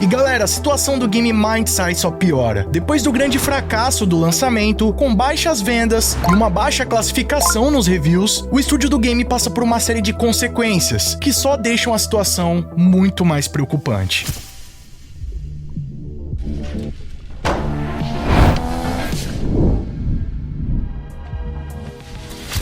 E galera, a situação do game Mindside só piora. Depois do grande fracasso do lançamento, com baixas vendas e uma baixa classificação nos reviews, o estúdio do game passa por uma série de consequências que só deixam a situação muito mais preocupante.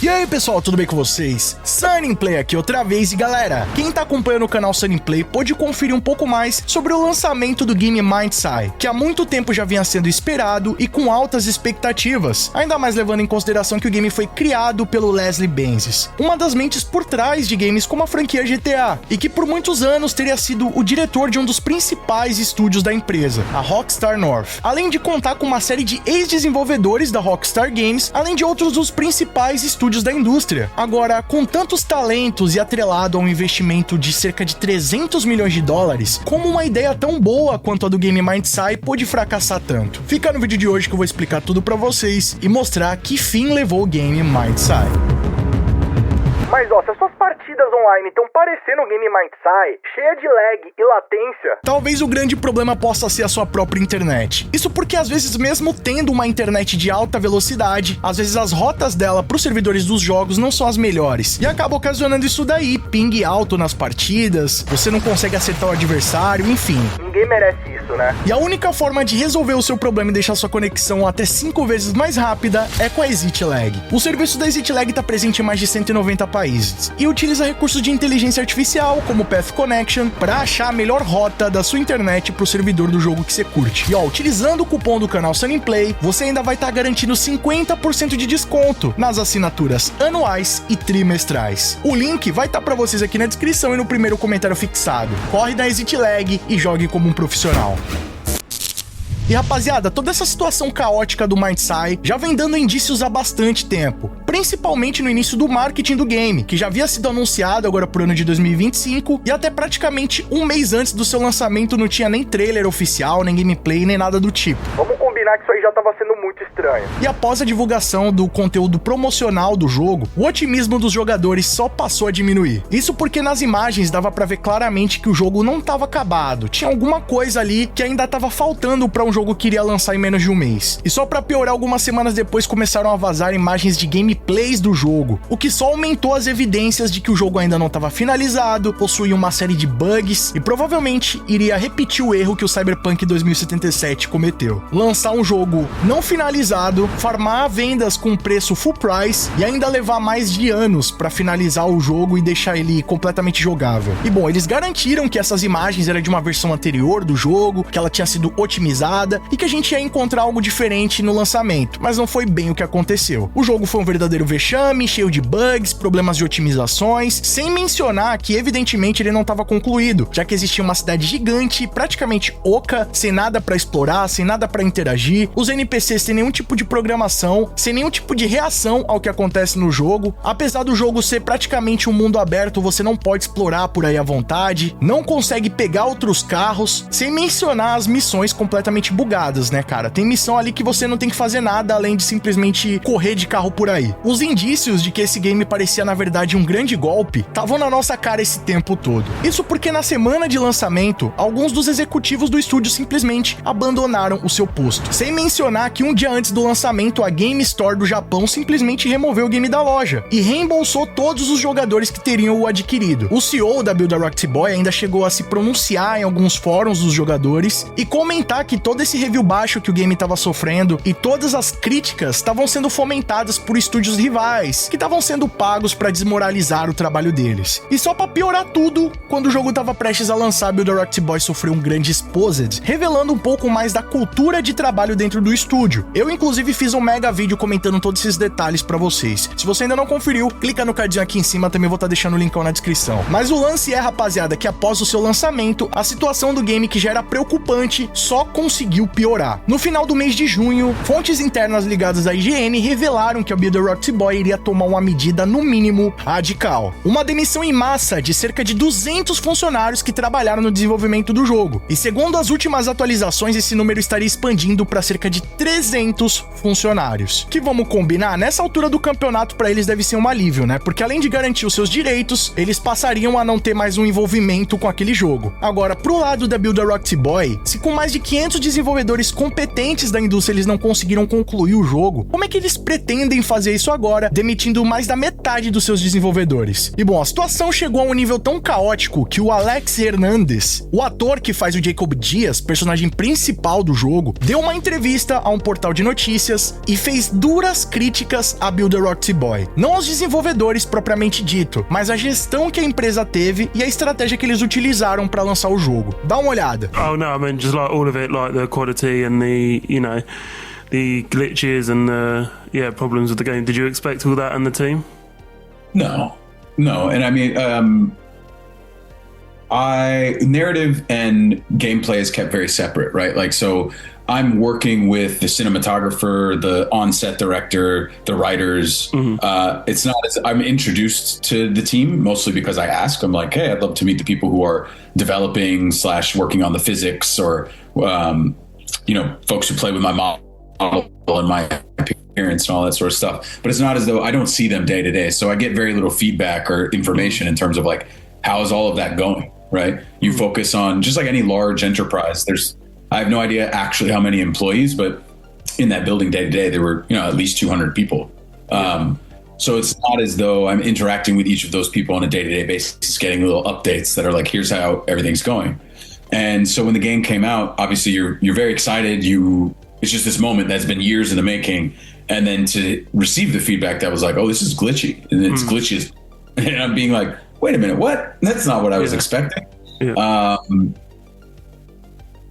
E aí pessoal, tudo bem com vocês? Sunnyplay aqui outra vez e galera, quem tá acompanhando o canal Sunnyplay pode conferir um pouco mais sobre o lançamento do game Mindside, que há muito tempo já vinha sendo esperado e com altas expectativas, ainda mais levando em consideração que o game foi criado pelo Leslie Benzies, uma das mentes por trás de games como a franquia GTA, e que por muitos anos teria sido o diretor de um dos principais estúdios da empresa, a Rockstar North, além de contar com uma série de ex-desenvolvedores da Rockstar Games, além de outros dos principais estúdios da indústria. Agora, com tantos talentos e atrelado a um investimento de cerca de 300 milhões de dólares, como uma ideia tão boa quanto a do game Mindside pôde fracassar tanto? Fica no vídeo de hoje que eu vou explicar tudo pra vocês e mostrar que fim levou o game Mindside. Mas ó, se as suas partidas online estão parecendo o game Mindside, cheia de lag e latência, talvez o grande problema possa ser a sua própria internet. Isso porque às vezes mesmo tendo uma internet de alta velocidade, às vezes as rotas dela para os servidores dos jogos não são as melhores, e acaba ocasionando isso daí, ping alto nas partidas, você não consegue acertar o adversário, enfim. Ninguém merece isso, né? E a única forma de resolver o seu problema e deixar sua conexão até 5 vezes mais rápida é com a ExitLag. O serviço da ExitLag está presente em mais de 190 países e utiliza recursos de inteligência artificial como Path Connection para achar a melhor rota da sua internet para o servidor do jogo que você curte. E ó, utilizando o cupom do canal Sunnyplay, você ainda vai estar garantindo 50% de desconto nas assinaturas anuais e trimestrais. O link vai estar para vocês aqui na descrição e no primeiro comentário fixado. Corre na ExitLag e jogue como um profissional. E rapaziada, toda essa situação caótica do Mindside já vem dando indícios há bastante tempo, principalmente no início do marketing do game, que já havia sido anunciado agora pro ano de 2025, e até praticamente um mês antes do seu lançamento não tinha nem trailer oficial, nem gameplay, nem nada do tipo. Vamos combinar que isso aí já tava sendo muito estranho. E após a divulgação do conteúdo promocional do jogo, o otimismo dos jogadores só passou a diminuir. Isso porque nas imagens dava pra ver claramente que o jogo não tava acabado, tinha alguma coisa ali que ainda tava faltando pra um jogo que iria lançar em menos de um mês. E só pra piorar, algumas semanas depois começaram a vazar imagens de gameplays do jogo, o que só aumentou as evidências de que o jogo ainda não estava finalizado, possuía uma série de bugs e provavelmente iria repetir o erro que o Cyberpunk 2077 cometeu. Lançar um jogo não finalizado, farmar vendas com preço full price e ainda levar mais de anos pra finalizar o jogo e deixar ele completamente jogável. E bom, eles garantiram que essas imagens eram de uma versão anterior do jogo, que ela tinha sido otimizada e que a gente ia encontrar algo diferente no lançamento, mas não foi bem o que aconteceu. O jogo foi um verdadeiro vexame, cheio de bugs, problemas de otimizações, sem mencionar que evidentemente ele não estava concluído, já que existia uma cidade gigante, praticamente oca, sem nada para explorar, sem nada para interagir, os NPCs sem nenhum tipo de programação, sem nenhum tipo de reação ao que acontece no jogo. Apesar do jogo ser praticamente um mundo aberto, você não pode explorar por aí à vontade, não consegue pegar outros carros, sem mencionar as missões completamente bugadas, né, cara? Tem missão ali que você não tem que fazer nada além de simplesmente correr de carro por aí. Os indícios de que esse game parecia na verdade um grande golpe estavam na nossa cara esse tempo todo. Isso porque na semana de lançamento, alguns dos executivos do estúdio simplesmente abandonaram o seu posto. Sem mencionar que um dia antes do lançamento, a Game Store do Japão simplesmente removeu o game da loja e reembolsou todos os jogadores que teriam o adquirido. O CEO da Build a Rocket Boy ainda chegou a se pronunciar em alguns fóruns dos jogadores e comentar que todo esse review baixo que o game estava sofrendo e todas as críticas estavam sendo fomentadas por estúdios rivais, que estavam sendo pagos para desmoralizar o trabalho deles. E só para piorar tudo, quando o jogo estava prestes a lançar, Build a Rocket Boy sofreu um grande exposed, revelando um pouco mais da cultura de trabalho dentro do estúdio. Eu inclusive fiz um mega vídeo comentando todos esses detalhes para vocês. Se você ainda não conferiu, clica no cardzinho aqui em cima, também vou estar deixando o linkão na descrição. Mas o lance é, rapaziada, que após o seu lançamento, a situação do game, que já era preocupante, só conseguiu piorar. No final do mês de junho, fontes internas ligadas à IGN revelaram que a Build a Rocket Boy iria tomar uma medida no mínimo radical. Uma demissão em massa de cerca de 200 funcionários que trabalharam no desenvolvimento do jogo. E segundo as últimas atualizações, esse número estaria expandindo para cerca de 300 funcionários. Que vamos combinar, nessa altura do campeonato pra eles deve ser um alívio, né? Porque além de garantir os seus direitos, eles passariam a não ter mais um envolvimento com aquele jogo. Agora, pro lado da Build a Roxy Boy, se com mais de 500 desenvolvedores competentes da indústria eles não conseguiram concluir o jogo, como é que eles pretendem fazer isso agora, demitindo mais da metade dos seus desenvolvedores? E bom, a situação chegou a um nível tão caótico que o Alex Hernandez, o ator que faz o Jacob Diaz, personagem principal do jogo, deu uma entrevista a um portal de notícias e fez duras críticas a Build a Roxy Boy. Não aos desenvolvedores propriamente dito, mas a gestão que a empresa teve e a estratégia que eles utilizaram para lançar o jogo. Dá uma olhada. Oh no, I mean just like all of it, like the quality and the, you know, the glitches and the problems with the game. Did you expect all that in the team? No, and I mean, narrative and gameplay is kept very separate, right? Like, so I'm working with the cinematographer, the on-set director, the writers. It's not as I'm introduced to the team mostly because I ask. I'm like, hey, I'd love to meet the people who are developing / working on the physics, or folks who play with my model and my appearance and all that sort of stuff. But it's not as though I don't see them day to day, so I get very little feedback or information in terms of like, how is all of that going, right? You focus on, just like any large enterprise, I have no idea actually how many employees, but in that building day to day, there were, at least 200 people. So it's not as though I'm interacting with each of those people on a day-to-day basis, getting little updates that are like, here's how everything's going. And so when the game came out, obviously you're very excited. It's just this moment that's been years in the making. And then to receive the feedback that was like, oh, this is glitchy. And it's glitchy. And I'm being like, wait a minute, what? That's not what I was expecting.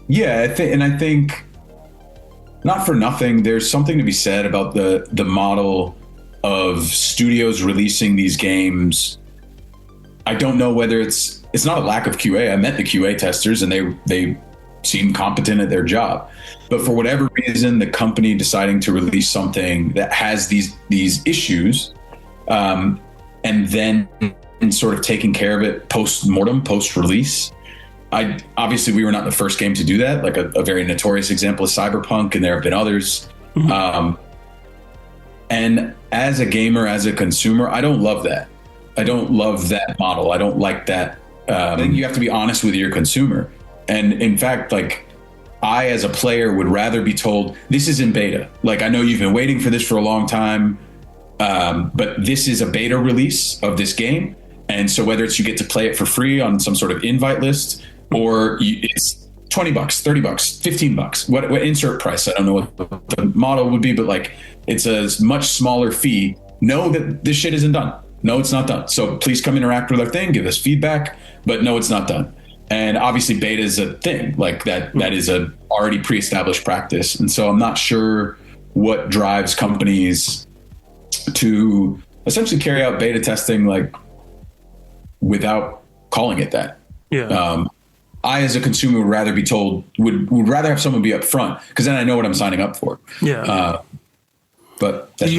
I think not for nothing, there's something to be said about the model of studios releasing these games. I don't know whether it's not a lack of QA. I met the QA testers and they seem competent at their job. But for whatever reason, the company deciding to release something that has these issues, and then sort of taking care of it post-mortem, post-release. Obviously, we were not the first game to do that. Like a very notorious example is Cyberpunk, and there have been others. And as a gamer, as a consumer, I don't love that. I don't love that model. I don't like that. I think you have to be honest with your consumer. And in fact, like, I, as a player, would rather be told, this is in beta. Like, I know you've been waiting for this for a long time, but this is a beta release of this game. And so whether it's you get to play it for free on some sort of invite list, or it's $20, $30, $15, what insert price. I don't know what the model would be, but like, it's a much smaller fee. Know that this shit isn't done. No, it's not done. So please come interact with our thing, give us feedback, but no, it's not done. And obviously beta is a thing like that. That is a already pre-established practice. And so I'm not sure what drives companies to essentially carry out beta testing, like, without calling it that. I, as a consumer, would rather be told, would rather have someone be up front, because then I know what I'm signing up for. But that's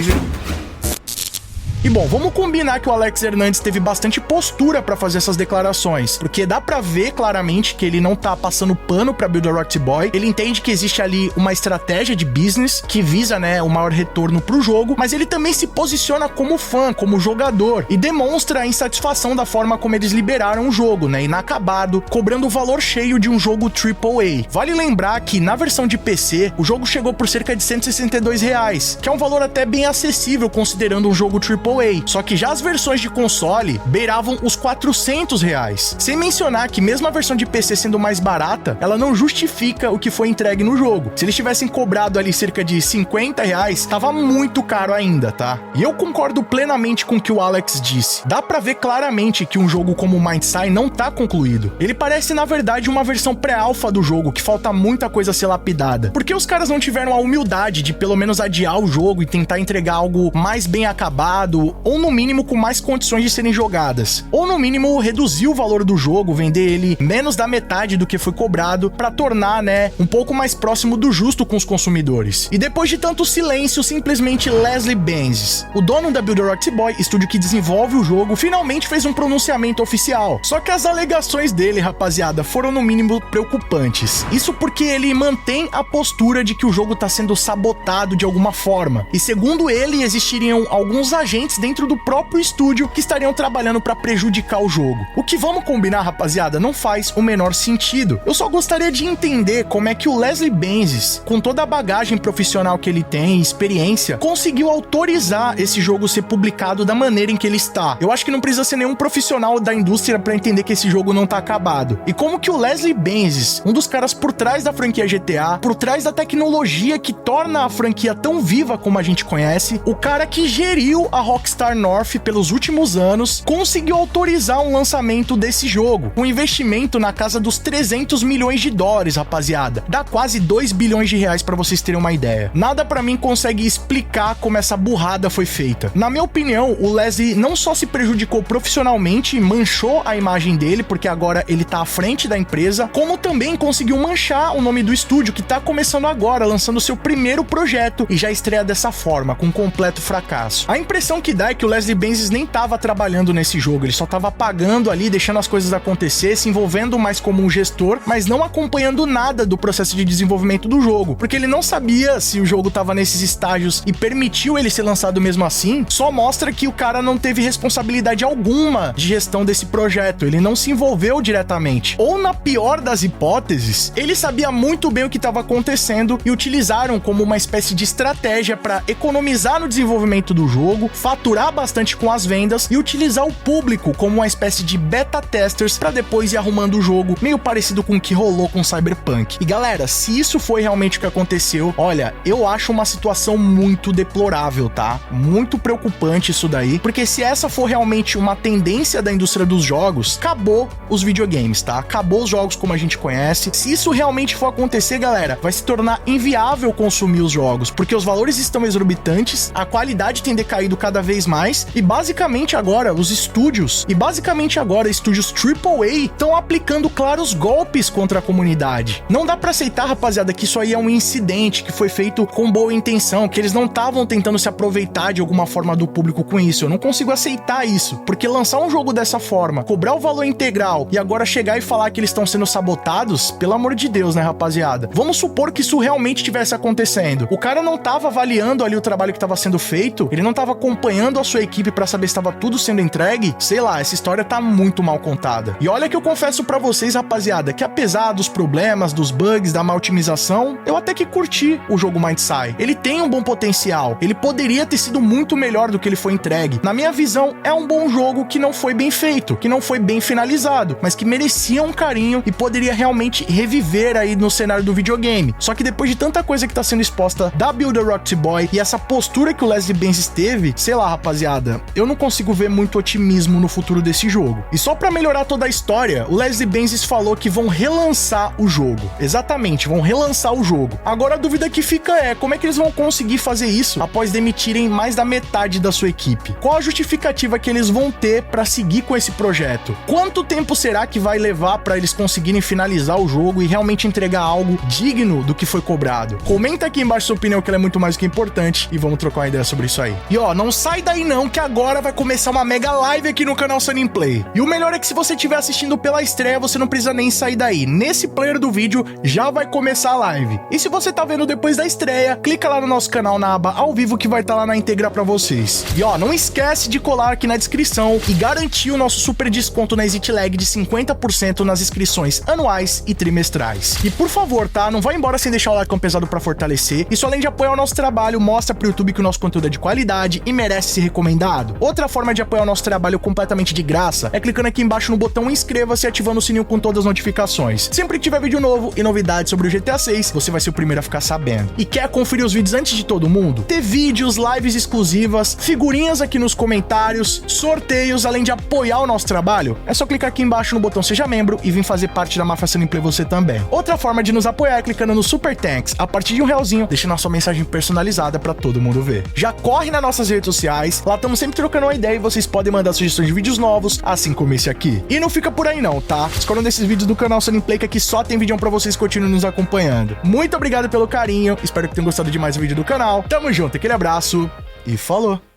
E bom, vamos combinar que o Alex Hernandez teve bastante postura pra fazer essas declarações, porque dá pra ver claramente que ele não tá passando pano pra Build a Roxy Boy. Ele entende que existe ali uma estratégia de business que visa, né, o maior retorno pro jogo, mas ele também se posiciona como fã, como jogador, e demonstra a insatisfação da forma como eles liberaram o jogo, né, inacabado, cobrando o valor cheio de um jogo AAA. Vale lembrar que na versão de PC, o jogo chegou por cerca de R$162, que é um valor até bem acessível considerando um jogo AAA. Só que já as versões de console beiravam os R$400, sem mencionar que mesmo a versão de PC sendo mais barata, ela não justifica o que foi entregue no jogo. Se eles tivessem cobrado ali cerca de R$50, tava muito caro ainda, tá? E eu concordo plenamente com o que o Alex disse. Dá pra ver claramente que um jogo como Mindside não tá concluído. Ele parece, na verdade, uma versão pré-alfa do jogo, que falta muita coisa a ser lapidada. Porque os caras não tiveram a humildade de pelo menos adiar o jogo e tentar entregar algo mais bem acabado, lançado, ou no mínimo com mais condições de serem jogadas, ou no mínimo reduzir o valor do jogo, vender ele menos da metade do que foi cobrado, pra tornar, né, um pouco mais próximo do justo com os consumidores. E depois de tanto silêncio, simplesmente Leslie Benzies, o dono da Build a Roxy Boy, estúdio que desenvolve o jogo, finalmente fez um pronunciamento oficial. Só que as alegações dele, rapaziada, foram no mínimo preocupantes. Isso porque ele mantém a postura de que o jogo tá sendo sabotado de alguma forma. E segundo ele, existiriam alguns agentes dentro do próprio estúdio que estariam trabalhando para prejudicar o jogo. O que, vamos combinar, rapaziada, não faz o menor sentido. Eu só gostaria de entender como é que o Leslie Benzies, com toda a bagagem profissional que ele tem, experiência, conseguiu autorizar esse jogo ser publicado da maneira em que ele está. Eu acho que não precisa ser nenhum profissional da indústria para entender que esse jogo não tá acabado. E como que o Leslie Benzies, um dos caras por trás da franquia GTA, por trás da tecnologia que torna a franquia tão viva como a gente conhece, o cara que geriu a Rockstar North pelos últimos anos, conseguiu autorizar um lançamento desse jogo, um investimento na casa dos 300 milhões de dólares, rapaziada. Dá quase 2 bilhões de reais pra vocês terem uma ideia. Nada pra mim consegue explicar como essa burrada foi feita. Na minha opinião, o Leslie não só se prejudicou profissionalmente, manchou a imagem dele, porque agora ele tá à frente da empresa, como também conseguiu manchar o nome do estúdio, que tá começando agora, lançando seu primeiro projeto, e já estreia dessa forma, com completo fracasso. A impressão que dá é que o Leslie Benzies nem tava trabalhando nesse jogo, ele só tava pagando ali, deixando as coisas acontecer, se envolvendo mais como um gestor, mas não acompanhando nada do processo de desenvolvimento do jogo, porque ele não sabia se o jogo tava nesses estágios e permitiu ele ser lançado mesmo assim. Só mostra que o cara não teve responsabilidade alguma de gestão desse projeto, ele não se envolveu diretamente. Ou, na pior das hipóteses, ele sabia muito bem o que estava acontecendo e utilizaram como uma espécie de estratégia para economizar no desenvolvimento do jogo, faturar bastante com as vendas e utilizar o público como uma espécie de beta testers para depois ir arrumando o jogo, meio parecido com o que rolou com Cyberpunk. E galera, se isso foi realmente o que aconteceu, olha, eu acho uma situação muito deplorável, tá? Muito preocupante isso daí, porque se essa for realmente uma tendência da indústria dos jogos, acabou os videogames, tá? Acabou os jogos como a gente conhece. Se isso realmente for acontecer, galera, vai se tornar inviável consumir os jogos, porque os valores estão exorbitantes, a qualidade tem decaído cada vez mais, e basicamente agora estúdios AAA estão aplicando claros golpes contra a comunidade. Não dá pra aceitar, rapaziada, que isso aí é um incidente, que foi feito com boa intenção, que eles não estavam tentando se aproveitar de alguma forma do público com isso. Eu não consigo aceitar isso, porque lançar um jogo dessa forma, cobrar o valor integral e agora chegar e falar que eles estão sendo sabotados, pelo amor de Deus, né, rapaziada? Vamos supor que isso realmente estivesse acontecendo. O cara não tava avaliando ali o trabalho que estava sendo feito, ele não tava acompanhando a sua equipe pra saber se estava tudo sendo entregue. Sei lá, essa história tá muito mal contada. E olha que eu confesso pra vocês, rapaziada, que apesar dos problemas, dos bugs, da má otimização, eu até que curti o jogo Might Sai. Ele tem um bom potencial, ele poderia ter sido muito melhor do que ele foi entregue. Na minha visão, é um bom jogo que não foi bem feito, que não foi bem finalizado, mas que merecia um carinho e poderia realmente reviver aí no cenário do videogame. Só que depois de tanta coisa que tá sendo exposta da Build a Roxy Boy e essa postura que o Leslie Benzies teve, sei lá, rapaziada, eu não consigo ver muito otimismo no futuro desse jogo. E só pra melhorar toda a história, o Leslie Benzies falou que vão relançar o jogo. Exatamente, vão relançar o jogo. Agora a dúvida que fica é, como é que eles vão conseguir fazer isso após demitirem mais da metade da sua equipe? Qual a justificativa que eles vão ter pra seguir com esse projeto? Quanto tempo será que vai levar pra eles conseguirem finalizar o jogo e realmente entregar algo digno do que foi cobrado? Comenta aqui embaixo sua opinião, que ela é muito mais do que importante, e vamos trocar uma ideia sobre isso aí. E ó, não sai daí não, que agora vai começar uma mega live aqui no canal Sunny Play. E o melhor é que se você estiver assistindo pela estreia, você não precisa nem sair daí. Nesse player do vídeo já vai começar a live. E se você tá vendo depois da estreia, clica lá no nosso canal na aba ao vivo, que vai estar lá na íntegra pra vocês. E ó, não esquece de colar aqui na descrição e garantir o nosso super desconto na ExitLag de 50% nas inscrições anuais e trimestrais. E por favor, tá? Não vai embora sem deixar o like pesado pra fortalecer. Isso, além de apoiar o nosso trabalho, mostra pro YouTube que o nosso conteúdo é de qualidade e merece ser recomendado. Outra forma de apoiar o nosso trabalho completamente de graça é clicando aqui embaixo no botão inscreva-se e ativando o sininho com todas as notificações. Sempre que tiver vídeo novo e novidades sobre o GTA 6, você vai ser o primeiro a ficar sabendo. E quer conferir os vídeos antes de todo mundo? Ter vídeos, lives exclusivas, figurinhas aqui nos comentários, sorteios, além de apoiar o nosso trabalho? É só clicar aqui embaixo no botão Seja Membro e vir fazer parte da Máfia Sunny Play você também. Outra forma de nos apoiar é clicando no Super Thanks, a partir de R$1, deixando a sua mensagem personalizada pra todo mundo ver. Já corre nas nossas redes sociais sociais. Lá estamos sempre trocando uma ideia e vocês podem mandar sugestões de vídeos novos, assim como esse aqui. E não fica por aí não, tá? Escolham desses vídeos do canal Soninplay, que aqui só tem vídeo pra vocês continuem nos acompanhando. Muito obrigado pelo carinho, espero que tenham gostado de mais um vídeo do canal. Tamo junto, aquele abraço e falou!